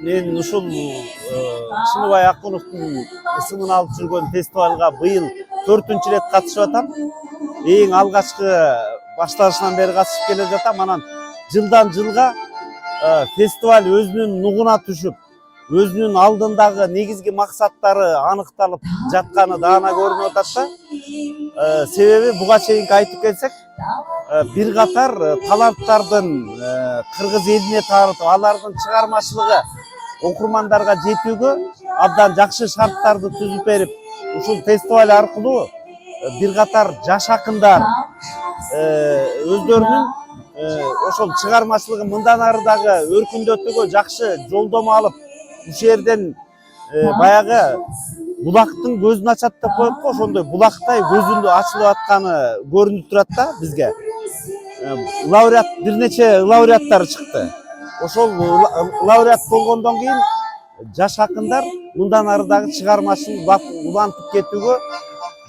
мен ушул Чыныбай Акуновдун ысымын алып жүргөн фестивалга быйыл 4-нчү рет катышып атам. Эң алгачкы башталышынан бери катышып келе жатам. Анан жылдан жылга фестиваль өзүнүн нугуна түшүп, өзүнүн алдындагы негизги максаттары аныкталып жатканы даана көрүнүп атат да. Себеби буга чейинки айтып келсек, бир катар таланттардын кыргыз элине таратып, алардын чыгармачылыгы окурмандарга жетүүгө абдан жакшы шарттарды түзүп берип, ушул фестиваль аркылуу бир катар жаш акындар өздөрүнүн ошол чыгармачылыгын мындан ары дагы өркүндөтүүгө жакшы жолдомо алып, ушул жерден баягы булактын көзүн ачат деп коет го, ошондой булактай көзүндө ачылып атканы көрүнүп турат да бизге. Лауреат, бир нече лауреаттар чыкты. Ошол лауреат болгондон кийин жаш акындар мындан ары дагы чыгармачылык улантып кетүүгө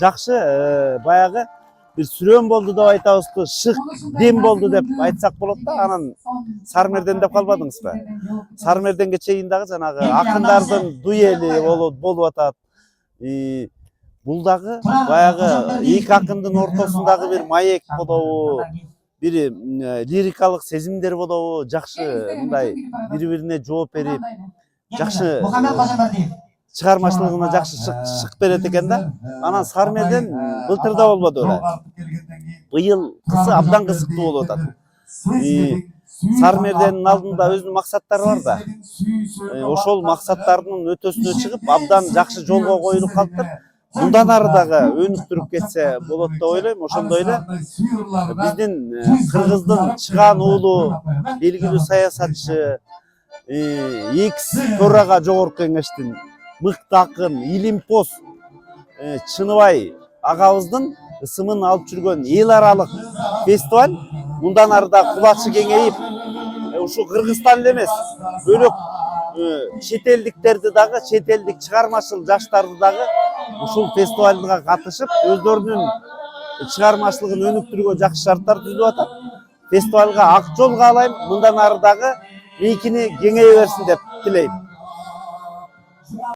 жакшы баягы бир сүрөм болду деп айтабызбы, шык дем болду деп айтсак болот да. Анан Сармерден деп калбадыңызбы? Сармерденге чейин дагы жанагы акындардын дуэли болуп атат. Бул дагы баягы эки акындын ортосундагы бир маек болобу, бир лирикалык сезимдер болобу, жакшы мындай бири-бирине жооп берип, жакшы чыгармачылыгына жакшы шык берет экен да. Анан Сармерден былтыр да болбоду эле. Быйыл кысы абдан кызыктуу болуп атат. Сармерденин алдында өзүнүн максаттары бар да. Ошол максаттардын өтөсүнө чыгып, абдан жакшы жолго коюлуп калыптыр. Мындан ары дагы өнүктүрүп кетсе болот деп ойлойм. Ошондой эле биздин кыргыздын чыгаан уулу, белгилүү саясатчы, экс төрага жогорку кеңештин мыкты акын, илимпоз Чыныбай агабыздын ысымын алып жүргөн эл аралык фестиваль мындан ары да кулачы кеңейип, ушу Кыргызстан эле эмес, бөлөк чет элдиктерди дагы, чет элдик чыгармачыл жаштарды дагы ушул фестивальга катышып, өздөрүнүн чыгармачылыгын өнүктүрүүгө жакшы шарттар түзүп атат. Фестивальга ак жол каалайм, мындан ары дагы мейкини кеңейе берсин деп тилейм.